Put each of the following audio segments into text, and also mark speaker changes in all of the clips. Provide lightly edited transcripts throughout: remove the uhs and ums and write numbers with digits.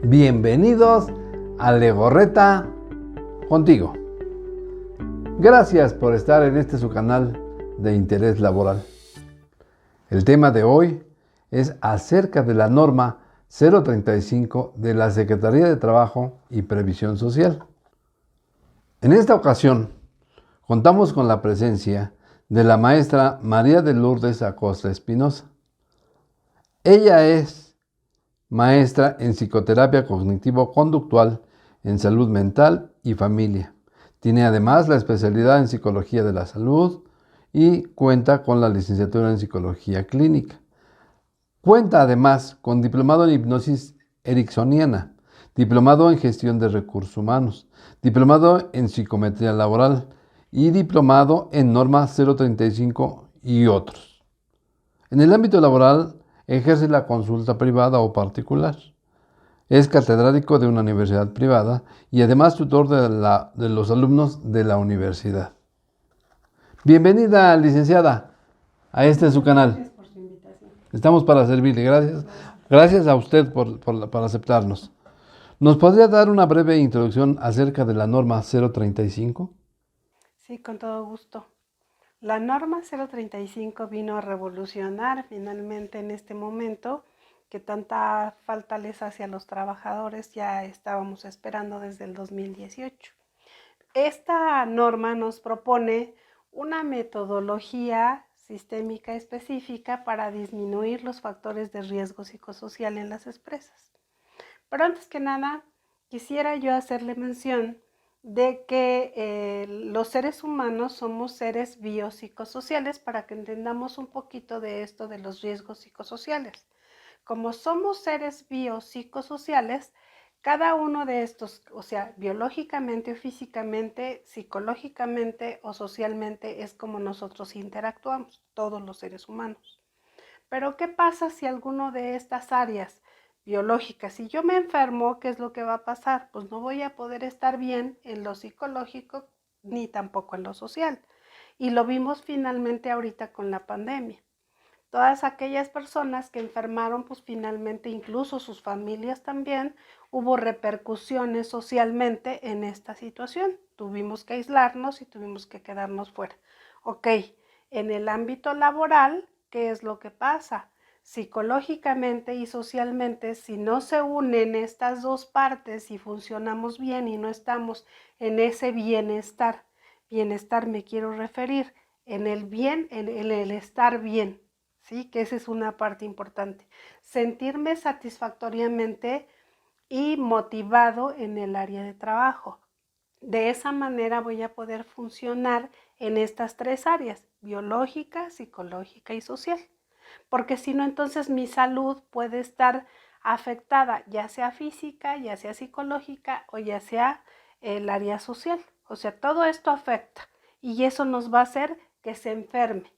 Speaker 1: Bienvenidos a Legorreta contigo. Gracias por estar en este su canal de interés laboral. El tema de hoy es acerca de la norma 035 de la Secretaría de Trabajo y Previsión Social. En esta ocasión, contamos con la presencia de la maestra María de Lourdes Acosta Espinosa. Ella es maestra en psicoterapia cognitivo-conductual, en salud mental y familia. Tiene además la especialidad en psicología de la salud y cuenta con la licenciatura en psicología clínica. Cuenta además con diplomado en hipnosis ericksoniana, diplomado en gestión de recursos humanos, diplomado en psicometría laboral y diplomado en norma 035 y otros. En el ámbito laboral ejerce la consulta privada o particular. Es catedrático de una universidad privada y además tutor de los alumnos de la universidad. Bienvenida, licenciada, a este su canal.
Speaker 2: Gracias por su invitación.
Speaker 1: Estamos para servirle. Gracias a usted por aceptarnos. ¿Nos podría dar una breve introducción acerca de la norma 035?
Speaker 2: Sí, con todo gusto. La norma 035 vino a revolucionar finalmente en este momento que tanta falta les hace a los trabajadores, ya estábamos esperando desde el 2018. Esta norma nos propone una metodología sistémica específica para disminuir los factores de riesgo psicosocial en las empresas. Pero antes que nada, quisiera yo hacerle mención de que los seres humanos somos seres biopsicosociales para que entendamos un poquito de esto de los riesgos psicosociales. Como somos seres biopsicosociales, cada uno de estos, o sea, biológicamente o físicamente, psicológicamente o socialmente, es como nosotros interactuamos, todos los seres humanos. Pero ¿qué pasa si alguno de estas áreas biológicas, si yo me enfermo, qué es lo que va a pasar? Pues no voy a poder estar bien en lo psicológico ni tampoco en lo social. Y lo vimos finalmente ahorita con la pandemia. Todas aquellas personas que enfermaron, pues finalmente incluso sus familias también, hubo repercusiones socialmente en esta situación. Tuvimos que aislarnos y tuvimos que quedarnos fuera. Ok, en el ámbito laboral, ¿qué es lo que pasa? Psicológicamente y socialmente, si no se unen estas dos partes y funcionamos bien y no estamos en ese bienestar, bienestar me quiero referir, en el bien, en el estar bien, ¿sí? Que esa es una parte importante. Sentirme satisfactoriamente y motivado en el área de trabajo. De esa manera voy a poder funcionar en estas tres áreas, biológica, psicológica y social. Porque si no, entonces mi salud puede estar afectada, ya sea física, ya sea psicológica o ya sea el área social. O sea, todo esto afecta y eso nos va a hacer que se enferme.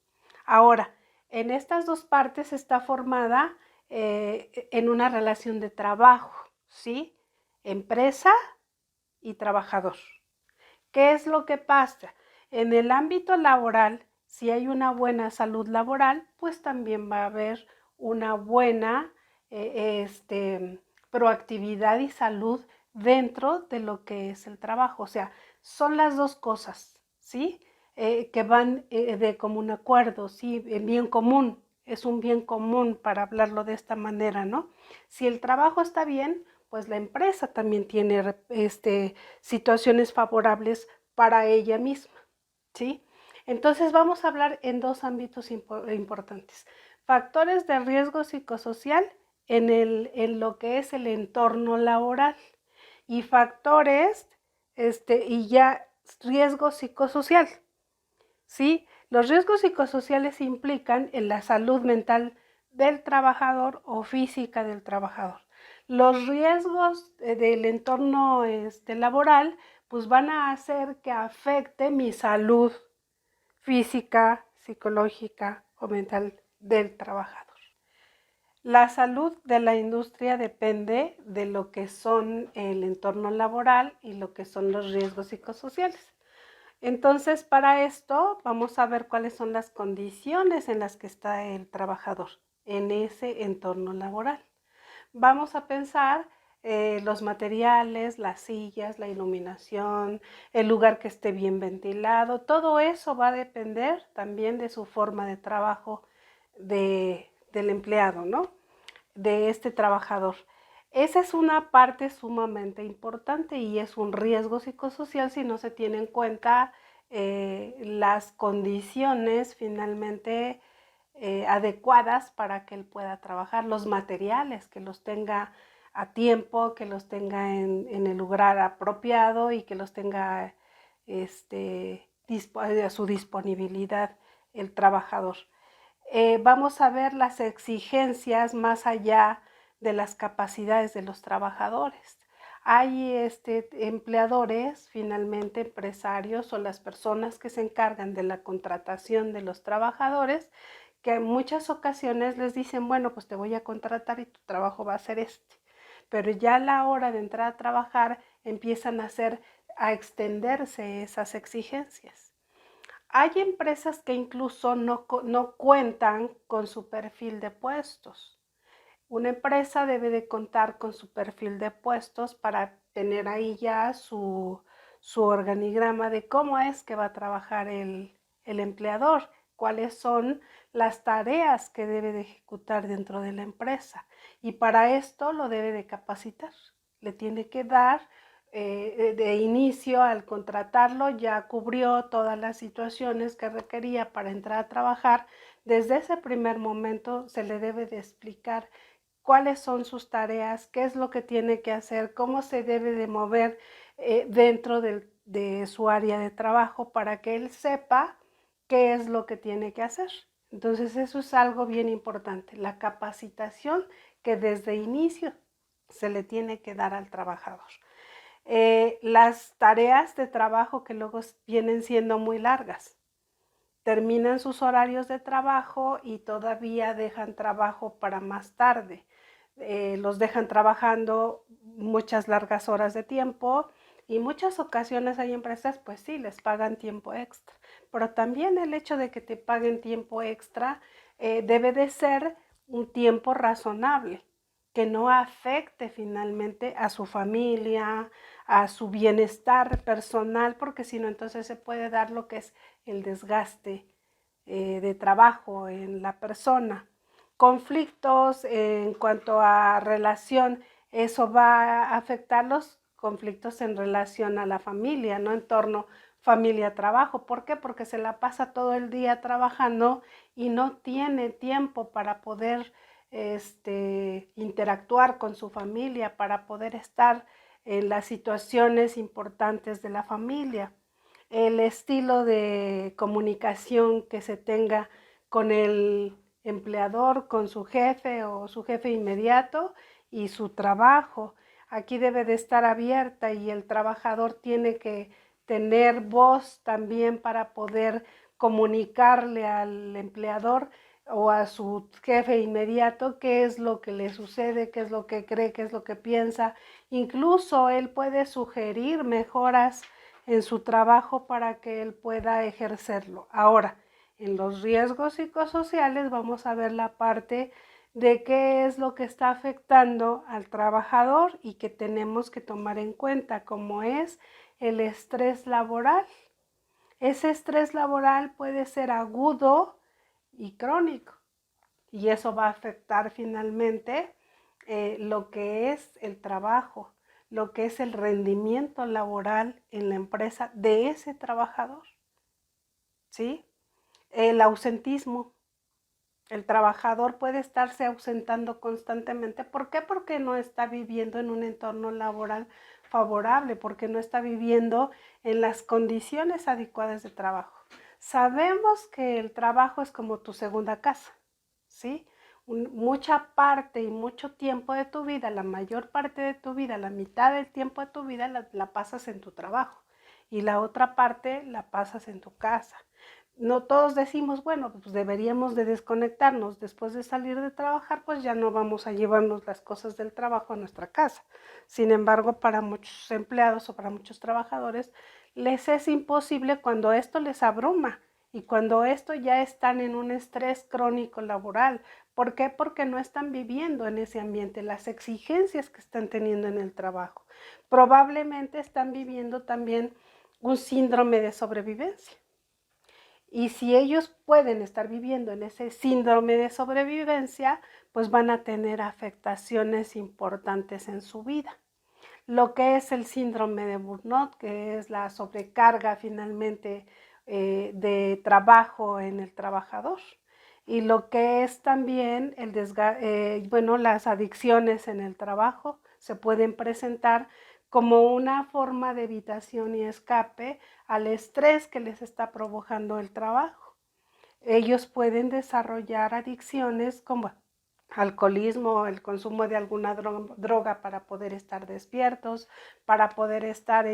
Speaker 2: Ahora, en estas dos partes está formada en una relación de trabajo, ¿sí? Empresa y trabajador. ¿Qué es lo que pasa? En el ámbito laboral, si hay una buena salud laboral, pues también va a haber una buena proactividad y salud dentro de lo que es el trabajo. O sea, son las dos cosas, ¿sí? Que van de común acuerdo, ¿sí? En bien común, es un bien común para hablarlo de esta manera, ¿no? Si el trabajo está bien, pues la empresa también tiene situaciones favorables para ella misma, ¿sí? Entonces vamos a hablar en dos ámbitos importantes. Factores de riesgo psicosocial en lo que es el entorno laboral y factores y ya riesgo psicosocial, ¿sí? Los riesgos psicosociales implican en la salud mental del trabajador o física del trabajador. Los riesgos del entorno laboral pues van a hacer que afecte mi salud física, psicológica o mental del trabajador. La salud de la industria depende de lo que son el entorno laboral y lo que son los riesgos psicosociales. Entonces, para esto vamos a ver cuáles son las condiciones en las que está el trabajador en ese entorno laboral. Vamos a pensar los materiales, las sillas, la iluminación, el lugar que esté bien ventilado. Todo eso va a depender también de su forma de trabajo del empleado, ¿no? De este trabajador. Esa es una parte sumamente importante y es un riesgo psicosocial si no se tiene en cuenta las condiciones finalmente adecuadas para que él pueda trabajar, los materiales, que los tenga a tiempo, que los tenga en el lugar apropiado y que los tenga a su disponibilidad el trabajador. Vamos a ver las exigencias más allá de las capacidades de los trabajadores. Hay empleadores, finalmente empresarios o las personas que se encargan de la contratación de los trabajadores, que en muchas ocasiones les dicen, bueno, pues te voy a contratar y tu trabajo va a ser este. Pero ya a la hora de entrar a trabajar empiezan a extenderse esas exigencias. Hay empresas que incluso no cuentan con su perfil de puestos. Una empresa debe de contar con su perfil de puestos para tener ahí ya su organigrama de cómo es que va a trabajar el empleador, cuáles son las tareas que debe de ejecutar dentro de la empresa. Y para esto lo debe de capacitar. Le tiene que dar de inicio al contratarlo, ya cubrió todas las situaciones que requería para entrar a trabajar. Desde ese primer momento se le debe de explicar cuáles son sus tareas, qué es lo que tiene que hacer, cómo se debe de mover dentro de su área de trabajo para que él sepa qué es lo que tiene que hacer. Entonces eso es algo bien importante, la capacitación que desde inicio se le tiene que dar al trabajador. Las tareas de trabajo que luego vienen siendo muy largas. Terminan sus horarios de trabajo y todavía dejan trabajo para más tarde. Los dejan trabajando muchas largas horas de tiempo y muchas ocasiones hay empresas, pues sí, les pagan tiempo extra. Pero también el hecho de que te paguen tiempo extra debe de ser un tiempo razonable, que no afecte finalmente a su familia, a su bienestar personal, porque si no, entonces se puede dar lo que es el desgaste de trabajo en la persona. Conflictos en cuanto a relación, eso va a afectar los conflictos en relación a la familia, ¿no? En torno familia-trabajo. ¿Por qué? Porque se la pasa todo el día trabajando y no tiene tiempo para poder interactuar con su familia, para poder estar en las situaciones importantes de la familia. El estilo de comunicación que se tenga con el empleador, con su jefe o su jefe inmediato y su trabajo. Aquí debe de estar abierta y el trabajador tiene que tener voz también para poder comunicarle al empleador o a su jefe inmediato qué es lo que le sucede, qué es lo que cree, qué es lo que piensa. Incluso él puede sugerir mejoras en su trabajo para que él pueda ejercerlo. Ahora, en los riesgos psicosociales vamos a ver la parte de qué es lo que está afectando al trabajador y que tenemos que tomar en cuenta, como es el estrés laboral. Ese estrés laboral puede ser agudo y crónico y eso va a afectar finalmente lo que es el trabajo, lo que es el rendimiento laboral en la empresa de ese trabajador, ¿sí? El ausentismo. El trabajador puede estarse ausentando constantemente. ¿Por qué? Porque no está viviendo en un entorno laboral favorable, porque no está viviendo en las condiciones adecuadas de trabajo. Sabemos que el trabajo es como tu segunda casa, ¿sí? Mucha parte y mucho tiempo de tu vida, la mayor parte de tu vida, la mitad del tiempo de tu vida la pasas en tu trabajo y la otra parte la pasas en tu casa. no todos decimos, bueno, pues deberíamos de desconectarnos después de salir de trabajar, pues ya no vamos a llevarnos las cosas del trabajo a nuestra casa. Sin embargo, para muchos empleados o para muchos trabajadores, les es imposible cuando esto les abruma y cuando esto ya están en un estrés crónico laboral. ¿Por qué? Porque no están viviendo en ese ambiente, las exigencias que están teniendo en el trabajo. Probablemente están viviendo también un síndrome de sobrevivencia. Y si ellos pueden estar viviendo en ese síndrome de sobrevivencia, pues van a tener afectaciones importantes en su vida. Lo que es el síndrome de burnout, que es la sobrecarga finalmente de trabajo en el trabajador. Y lo que es también las adicciones en el trabajo se pueden presentar como una forma de evitación y escape al estrés que les está provocando el trabajo. Ellos pueden desarrollar adicciones como alcoholismo, el consumo de alguna droga para poder estar despiertos, para poder estar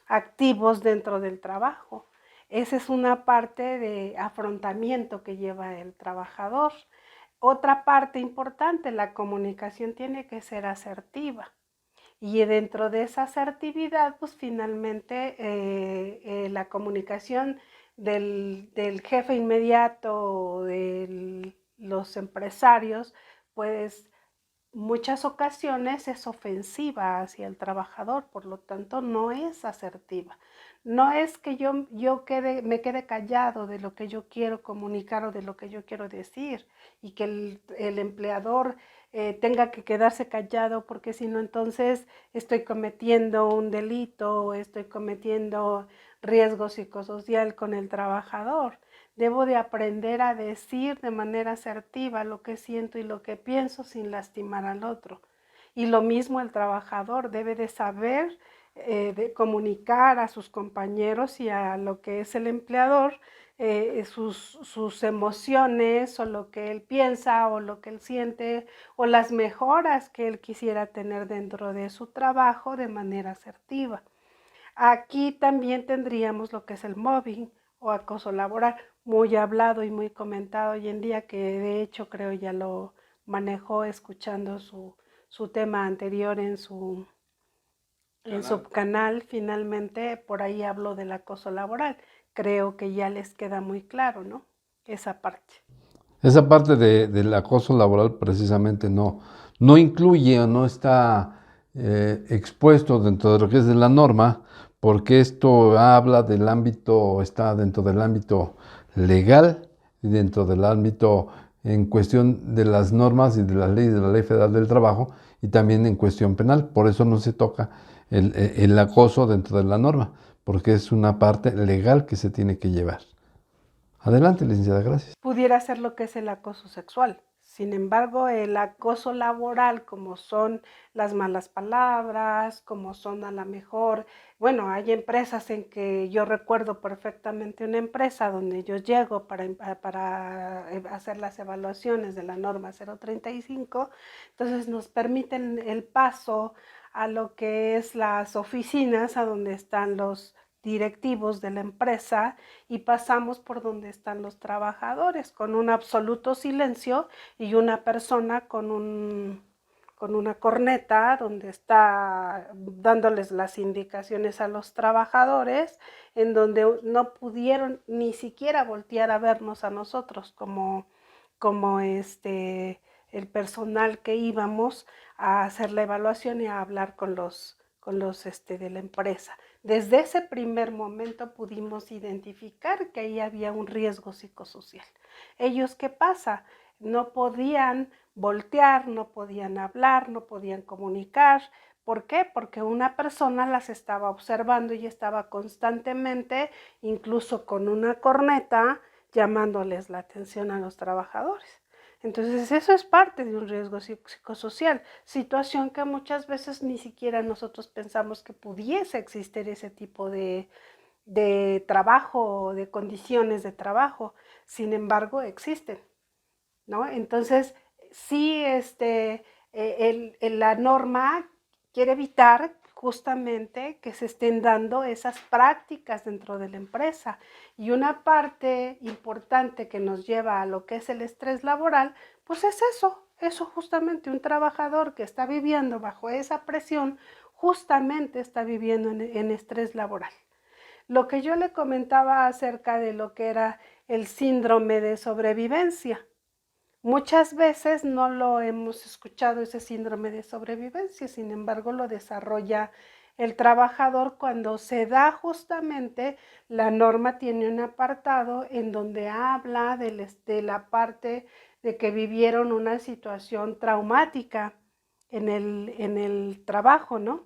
Speaker 2: activos dentro del trabajo. Esa es una parte de afrontamiento que lleva el trabajador. Otra parte importante, la comunicación tiene que ser asertiva. Y dentro de esa asertividad, pues finalmente la comunicación del jefe inmediato o de los empresarios, pues muchas ocasiones es ofensiva hacia el trabajador, por lo tanto no es asertiva. No es que me quede callado de lo que yo quiero comunicar o de lo que yo quiero decir y que el empleador tenga que quedarse callado porque si no entonces estoy cometiendo un delito o estoy cometiendo riesgo psicosocial con el trabajador. Debo de aprender a decir de manera asertiva lo que siento y lo que pienso sin lastimar al otro. Y lo mismo el trabajador debe de saber de comunicar a sus compañeros y a lo que es el empleador sus emociones o lo que él piensa o lo que él siente o las mejoras que él quisiera tener dentro de su trabajo de manera asertiva. Aquí también tendríamos lo que es el mobbing o acoso laboral, muy hablado y muy comentado hoy en día, que de hecho creo ya lo manejó escuchando su tema anterior en su canal. Finalmente por ahí hablo del acoso laboral. Creo que ya les queda muy claro, ¿no? Esa parte.
Speaker 1: Esa parte del acoso laboral precisamente no incluye o no está expuesto dentro de lo que es de la norma, porque esto habla del ámbito, está dentro del ámbito legal y dentro del ámbito en cuestión de las normas y de las leyes de la Ley Federal del Trabajo y también en cuestión penal. Por eso no se toca el acoso dentro de la norma, porque es una parte legal que se tiene que llevar. Adelante, licenciada, gracias.
Speaker 2: Pudiera ser lo que es el acoso sexual. Sin embargo, el acoso laboral, como son las malas palabras, como son a lo mejor, bueno, hay empresas en que yo recuerdo perfectamente una empresa donde yo llego para hacer las evaluaciones de la norma 035, entonces nos permiten el paso a lo que es las oficinas, a donde están los directivos de la empresa y pasamos por donde están los trabajadores con un absoluto silencio y una persona con una corneta donde está dándoles las indicaciones a los trabajadores, en donde no pudieron ni siquiera voltear a vernos a nosotros como el personal que íbamos a hacer la evaluación y a hablar con los de la empresa. Desde ese primer momento pudimos identificar que ahí había un riesgo psicosocial. Ellos, ¿qué pasa? No podían voltear, no podían hablar, no podían comunicar. ¿Por qué? Porque una persona las estaba observando y estaba constantemente, incluso con una corneta, llamándoles la atención a los trabajadores. Entonces eso es parte de un riesgo psicosocial, situación que muchas veces ni siquiera nosotros pensamos que pudiese existir ese tipo de trabajo o de condiciones de trabajo. Sin embargo, existen, ¿no? Entonces, sí, la norma quiere evitar justamente que se estén dando esas prácticas dentro de la empresa. Y una parte importante que nos lleva a lo que es el estrés laboral, pues es eso justamente, un trabajador que está viviendo bajo esa presión, justamente está viviendo en estrés laboral. Lo que yo le comentaba acerca de lo que era el síndrome de sobrevivencia. Muchas veces no lo hemos escuchado ese síndrome de sobrevivencia, sin embargo lo desarrolla el trabajador cuando se da justamente, la norma tiene un apartado en donde habla de la parte de que vivieron una situación traumática en el trabajo, ¿no?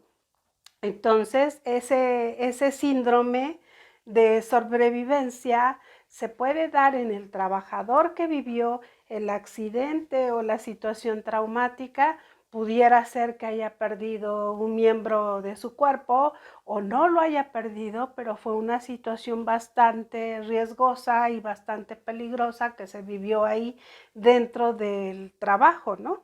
Speaker 2: Entonces, ese síndrome de sobrevivencia se puede dar en el trabajador que vivió el accidente o la situación traumática. Pudiera ser que haya perdido un miembro de su cuerpo o no lo haya perdido, pero fue una situación bastante riesgosa y bastante peligrosa que se vivió ahí dentro del trabajo, ¿no?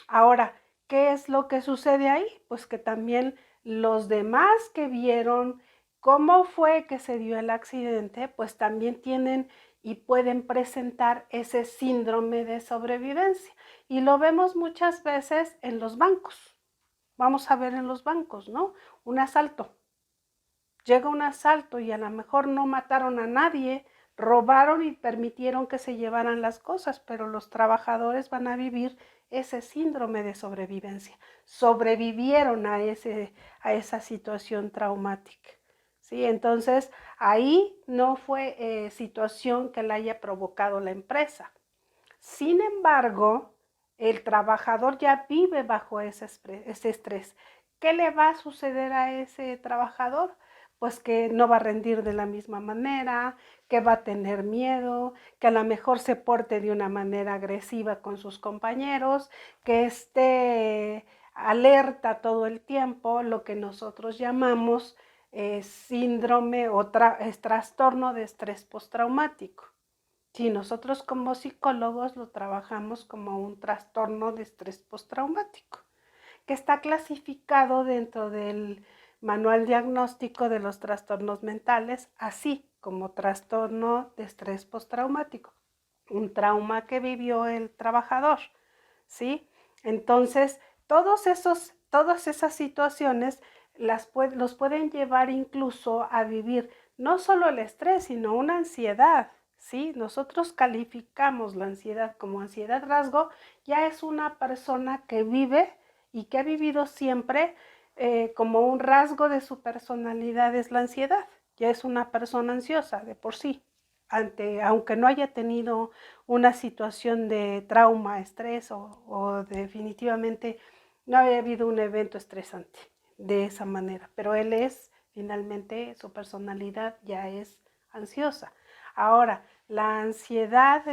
Speaker 2: Ahora, ¿qué es lo que sucede ahí? Pues que también los demás que vieron cómo fue que se dio el accidente, pues también tienen y pueden presentar ese síndrome de sobrevivencia. Y lo vemos muchas veces en los bancos. Vamos a ver en los bancos, ¿no? Un asalto. Llega un asalto y a lo mejor no mataron a nadie, robaron y permitieron que se llevaran las cosas, pero los trabajadores van a vivir ese síndrome de sobrevivencia. Sobrevivieron a esa situación traumática. ¿Sí? Entonces, ahí no fue situación que la haya provocado la empresa. Sin embargo, el trabajador ya vive bajo ese estrés. ¿Qué le va a suceder a ese trabajador? Pues que no va a rendir de la misma manera, que va a tener miedo, que a lo mejor se porte de una manera agresiva con sus compañeros, que esté alerta todo el tiempo, lo que nosotros llamamos síndrome o trastorno de estrés postraumático. Sí, nosotros como psicólogos lo trabajamos como un trastorno de estrés postraumático, que está clasificado dentro del Manual Diagnóstico de los Trastornos Mentales, así como trastorno de estrés postraumático, un trauma que vivió el trabajador, ¿sí? Entonces, todas esas situaciones los pueden llevar incluso a vivir no solo el estrés, sino una ansiedad, ¿sí? Nosotros calificamos la ansiedad como ansiedad rasgo, ya es una persona que vive y que ha vivido siempre como un rasgo de su personalidad es la ansiedad, ya es una persona ansiosa de por sí, aunque no haya tenido una situación de trauma, estrés o definitivamente no haya habido un evento estresante de esa manera, pero él finalmente su personalidad ya es ansiosa. Ahora, la ansiedad,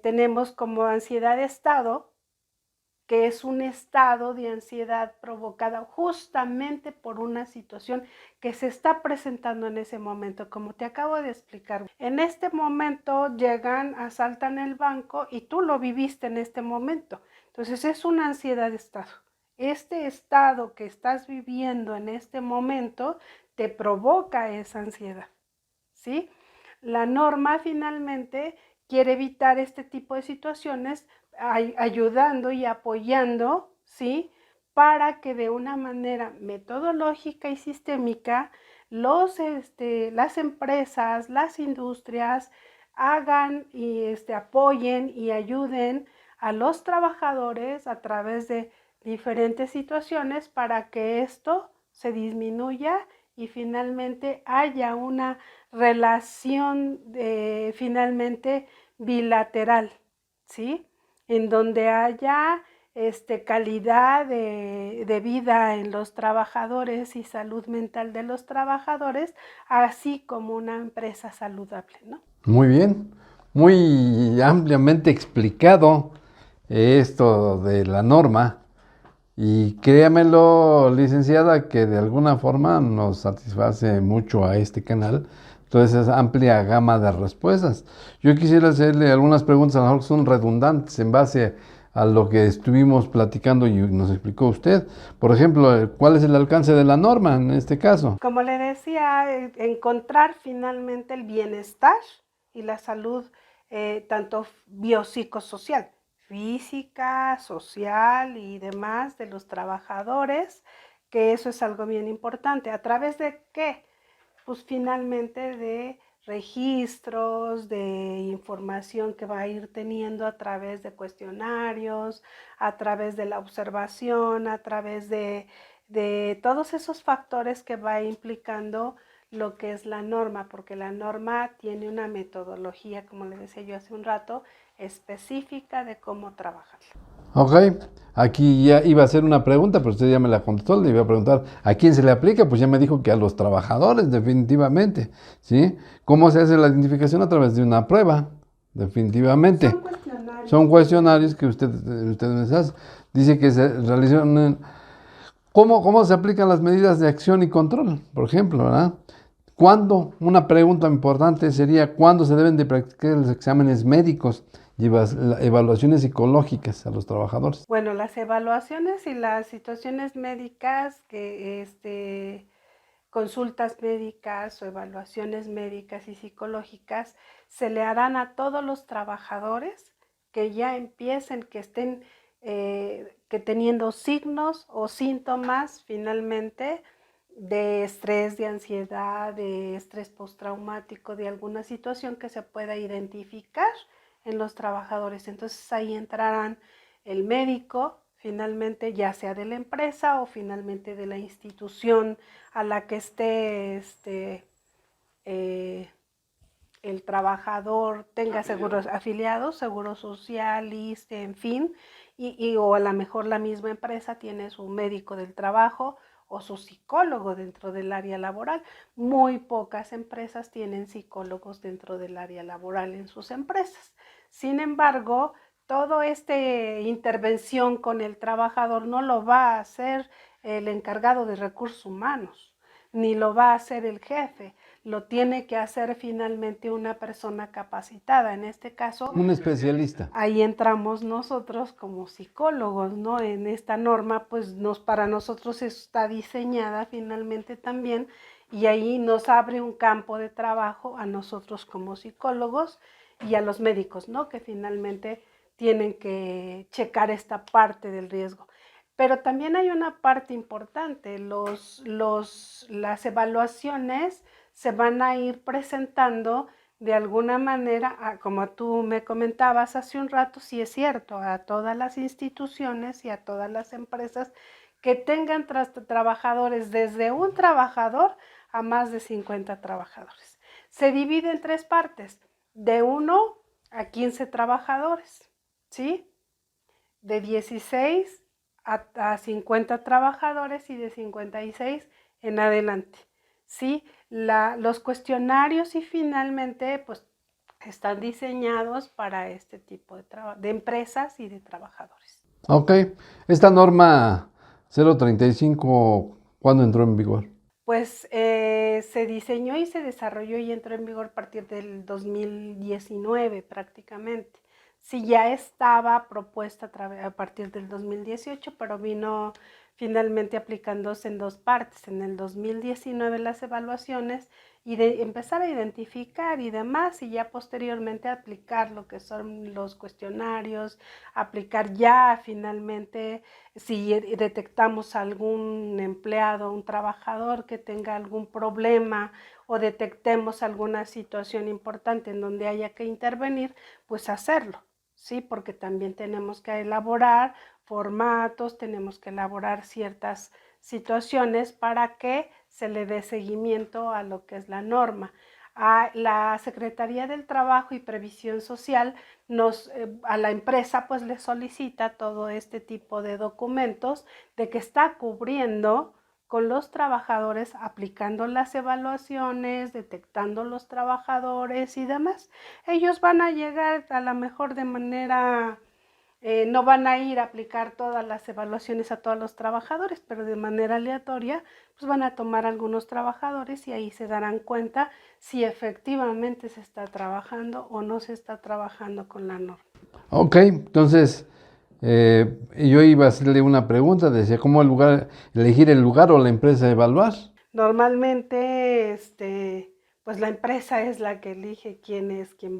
Speaker 2: tenemos como ansiedad de estado, que es un estado de ansiedad provocada justamente por una situación que se está presentando en ese momento, como te acabo de explicar. En este momento llegan, asaltan el banco y tú lo viviste en este momento. Entonces es una ansiedad de estado. Este estado que estás viviendo en este momento te provoca esa ansiedad, ¿sí? La norma finalmente quiere evitar este tipo de situaciones ayudando y apoyando, ¿sí? Para que de una manera metodológica y sistémica las empresas, las industrias hagan y apoyen y ayuden a los trabajadores a través de diferentes situaciones para que esto se disminuya y finalmente haya una relación finalmente bilateral, ¿sí? En donde haya calidad de vida en los trabajadores y salud mental de los trabajadores, así como una empresa saludable, ¿no?
Speaker 1: Muy bien, muy ampliamente explicado esto de la norma. Y créamelo, licenciada, que de alguna forma nos satisface mucho a este canal. Entonces es amplia gama de respuestas. Yo quisiera hacerle algunas preguntas, a lo mejor son redundantes en base a lo que estuvimos platicando y nos explicó usted. Por ejemplo, ¿cuál es el alcance de la norma en este caso?
Speaker 2: Como le decía, encontrar finalmente el bienestar y la salud, tanto biopsicosocial, física, social y demás de los trabajadores, que eso es algo bien importante. ¿A través de qué? Pues finalmente de registros, de información que va a ir teniendo a través de cuestionarios, a través de la observación, a través de todos esos factores que va implicando lo que es la norma, porque la norma tiene una metodología, como le decía yo hace un rato, específica de cómo trabajarla.
Speaker 1: Ok, aquí ya iba a hacer una pregunta, pero usted ya me la contestó, le iba a preguntar, ¿a quién se le aplica? Pues ya me dijo que a los trabajadores, definitivamente, ¿sí? ¿Cómo se hace la identificación? A través de una prueba, definitivamente.
Speaker 2: Son cuestionarios.
Speaker 1: Son cuestionarios que usted me hace. Dice que se realizan. ¿Cómo se aplican las medidas de acción y control? Por ejemplo, ¿verdad? ¿Cuándo? Una pregunta importante sería, ¿cuándo se deben de practicar los exámenes médicos y evaluaciones psicológicas a los trabajadores?
Speaker 2: Bueno, las evaluaciones y las situaciones médicas, consultas médicas o evaluaciones médicas y psicológicas, se le harán a todos los trabajadores que ya empiecen, que estén que teniendo signos o síntomas finalmente de estrés, de ansiedad, de estrés postraumático, de alguna situación que se pueda identificar en los trabajadores. Entonces ahí entrarán el médico, finalmente, ya sea de la empresa o finalmente de la institución a la que esté el trabajador, tenga seguros afiliados, seguro social, ISSSTE, en fin, o a lo mejor la misma empresa tiene su médico del trabajo o su psicólogo dentro del área laboral. Muy pocas empresas tienen psicólogos dentro del área laboral en sus empresas. Sin embargo, toda esta intervención con el trabajador no lo va a hacer el encargado de recursos humanos, ni lo va a hacer el jefe, lo tiene que hacer finalmente una persona capacitada. En este caso,
Speaker 1: un especialista.
Speaker 2: Ahí entramos nosotros como psicólogos, ¿no? En esta norma, pues para nosotros está diseñada finalmente también, y ahí nos abre un campo de trabajo a nosotros como psicólogos y a los médicos, ¿no? Que finalmente tienen que checar esta parte del riesgo. Pero también hay una parte importante, las evaluaciones se van a ir presentando de alguna manera, como tú me comentabas hace un rato, sí es cierto, a todas las instituciones y a todas las empresas que tengan trabajadores, desde un trabajador a más de 50 trabajadores. Se divide en tres partes, de 1 a 15 trabajadores, ¿sí? De 16 a 50 trabajadores y de 56 en adelante, ¿sí? Los cuestionarios y finalmente pues están diseñados para este tipo de empresas y de trabajadores.
Speaker 1: Ok, esta norma 035, ¿cuándo entró en vigor?
Speaker 2: Pues se diseñó y se desarrolló y entró en vigor a partir del 2019 prácticamente. Sí, ya estaba propuesta a partir del 2018, pero vino finalmente aplicándose en dos partes. En el 2019 las evaluaciones y de empezar a identificar y demás, y ya posteriormente aplicar lo que son los cuestionarios, aplicar ya finalmente si detectamos algún empleado, un trabajador que tenga algún problema o detectemos alguna situación importante en donde haya que intervenir, pues hacerlo, ¿sí? Porque también tenemos que elaborar formatos, tenemos que elaborar ciertas situaciones para que se le dé seguimiento a lo que es la norma. A la Secretaría del Trabajo y Previsión Social a la empresa pues le solicita todo este tipo de documentos de que está cubriendo con los trabajadores, aplicando las evaluaciones, detectando los trabajadores y demás. Ellos van a llegar a lo mejor de manera no van a ir a aplicar todas las evaluaciones a todos los trabajadores, pero de manera aleatoria, pues van a tomar algunos trabajadores y ahí se darán cuenta si efectivamente se está trabajando o no se está trabajando con la norma.
Speaker 1: Ok, entonces Yo iba a hacerle una pregunta, decía, ¿cómo elegir el lugar o la empresa a evaluar?
Speaker 2: Normalmente, pues la empresa es la que elige quién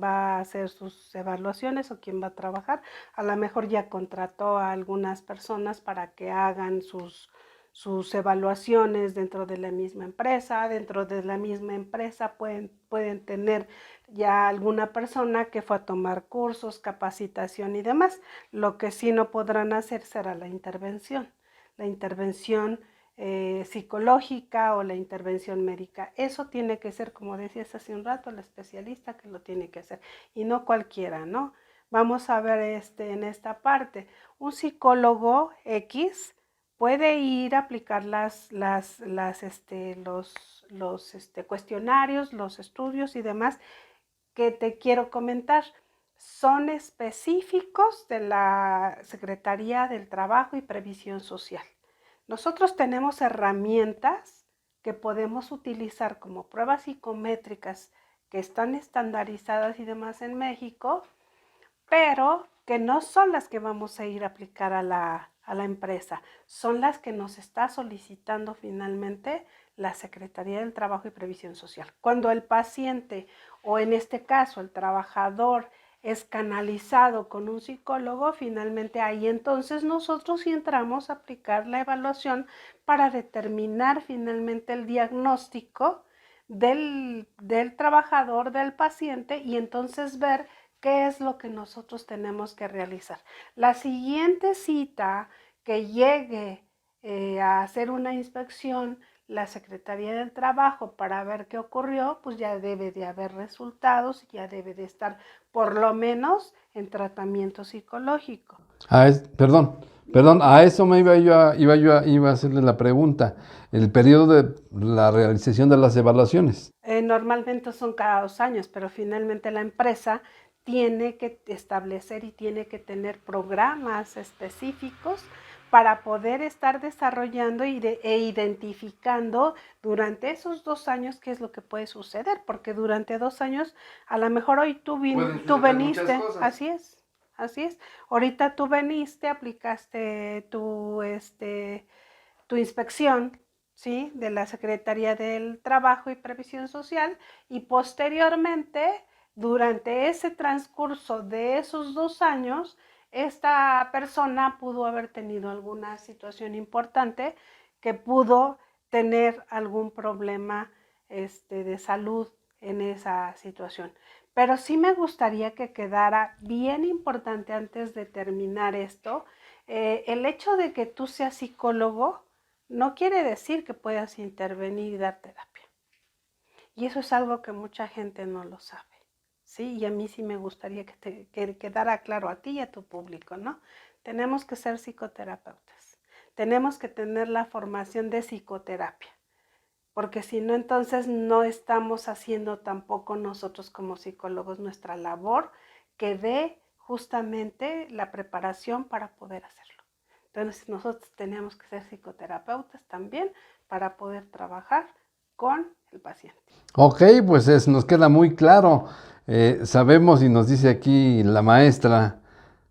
Speaker 2: va a hacer sus evaluaciones o quién va a trabajar. A lo mejor ya contrató a algunas personas para que hagan sus evaluaciones dentro de la misma empresa. Dentro de la misma empresa pueden tener ya alguna persona que fue a tomar cursos, capacitación y demás. Lo que sí no podrán hacer será la intervención. La intervención psicológica o la intervención médica. Eso tiene que ser, como decías hace un rato, el especialista que lo tiene que hacer y no cualquiera, ¿no? Vamos a ver en esta parte. Un psicólogo X puede ir a aplicar los cuestionarios, los estudios y demás que te quiero comentar. Son específicos de la Secretaría del Trabajo y Previsión Social. Nosotros tenemos herramientas que podemos utilizar como pruebas psicométricas que están estandarizadas y demás en México, pero que no son las que vamos a ir a aplicar a la empresa, son las que nos está solicitando finalmente la Secretaría del Trabajo y Previsión Social. Cuando el paciente o en este caso el trabajador es canalizado con un psicólogo, finalmente ahí entonces nosotros sí entramos a aplicar la evaluación para determinar finalmente el diagnóstico del trabajador, del paciente, y entonces ver qué es lo que nosotros tenemos que realizar. La siguiente cita que llegue a hacer una inspección la Secretaría del Trabajo para ver qué ocurrió, pues ya debe de haber resultados, ya debe de estar por lo menos en tratamiento psicológico.
Speaker 1: Perdón, a eso me iba a hacerle la pregunta. El periodo de la realización de las evaluaciones.
Speaker 2: Normalmente son cada 2 años, pero finalmente la empresa tiene que establecer y tiene que tener programas específicos para poder estar desarrollando e identificando durante esos 2 años qué es lo que puede suceder, porque durante 2 años, a lo mejor hoy tú veniste, así es, ahorita tú veniste, aplicaste tu inspección, ¿sí?, de la Secretaría del Trabajo y Previsión Social, y posteriormente, durante ese transcurso de esos 2 años, esta persona pudo haber tenido alguna situación importante, que pudo tener algún problema de salud en esa situación. Pero sí me gustaría que quedara bien importante antes de terminar esto, el hecho de que tú seas psicólogo no quiere decir que puedas intervenir y dar terapia. Y eso es algo que mucha gente no lo sabe. Sí, y a mí sí me gustaría que quedara claro a ti y a tu público, ¿no? Tenemos que ser psicoterapeutas. Tenemos que tener la formación de psicoterapia, porque si no, entonces no estamos haciendo tampoco nosotros como psicólogos nuestra labor que dé justamente la preparación para poder hacerlo. Entonces nosotros tenemos que ser psicoterapeutas también para poder trabajar con el paciente.
Speaker 1: Ok, pues nos queda muy claro. Sabemos y nos dice aquí la maestra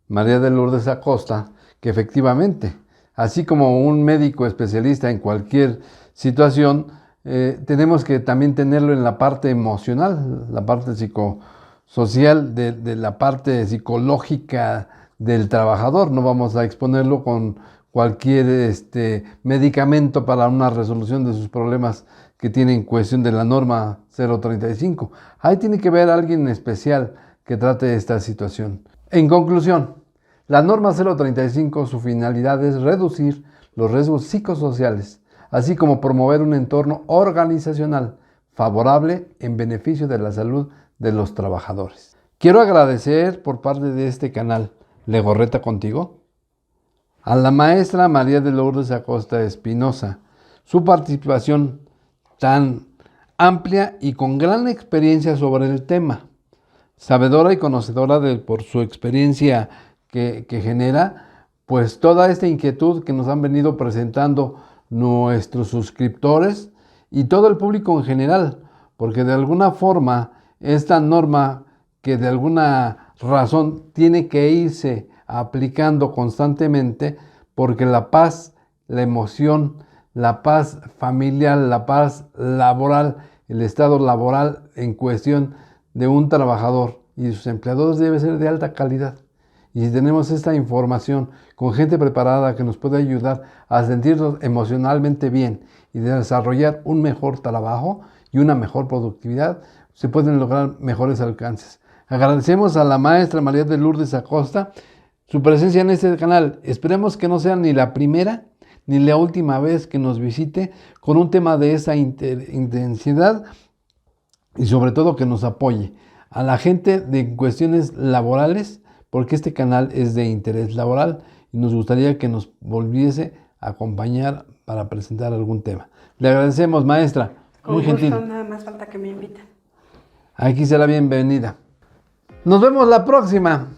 Speaker 1: María de Lourdes Acosta que efectivamente, así como un médico especialista en cualquier situación, tenemos que también tenerlo en la parte emocional, la parte psicosocial, de la parte psicológica del trabajador. No vamos a exponerlo con cualquier medicamento para una resolución de sus problemas que tienen cuestión de la norma 035. Ahí tiene que ver alguien especial que trate esta situación. En conclusión, la norma 035, su finalidad es reducir los riesgos psicosociales, así como promover un entorno organizacional favorable en beneficio de la salud de los trabajadores. Quiero agradecer por parte de este canal Legorreta Contigo a la maestra María de Lourdes Acosta Espinosa, su participación tan amplia y con gran experiencia sobre el tema, sabedora y conocedora por su experiencia que genera, pues toda esta inquietud que nos han venido presentando nuestros suscriptores y todo el público en general, porque de alguna forma esta norma que de alguna razón tiene que irse aplicando constantemente, porque la paz, la emoción, la paz familiar, la paz laboral, el estado laboral en cuestión de un trabajador y de sus empleadores debe ser de alta calidad. Y si tenemos esta información con gente preparada que nos puede ayudar a sentirnos emocionalmente bien y desarrollar un mejor trabajo y una mejor productividad, se pueden lograr mejores alcances. Agradecemos a la maestra María de Lourdes Acosta su presencia en este canal. Esperemos que no sea ni la primera ni la última vez que nos visite con un tema de esa intensidad y sobre todo que nos apoye a la gente de cuestiones laborales, porque este canal es de interés laboral y nos gustaría que nos volviese a acompañar para presentar algún tema. Le agradecemos, maestra.
Speaker 2: Con
Speaker 1: muy
Speaker 2: gusto,
Speaker 1: gentil.
Speaker 2: nada más falta que me inviten.
Speaker 1: Aquí será bienvenida. Nos vemos la próxima.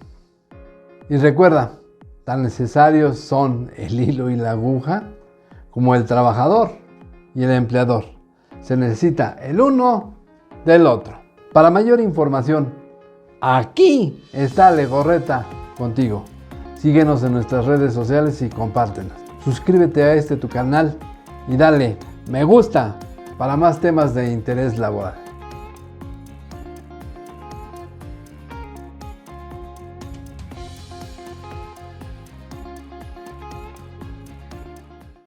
Speaker 1: Y recuerda, tan necesarios son el hilo y la aguja como el trabajador y el empleador. Se necesita el uno del otro. Para mayor información, aquí está Legorreta contigo. Síguenos en nuestras redes sociales y compártenos. Suscríbete a tu canal y dale me gusta para más temas de interés laboral.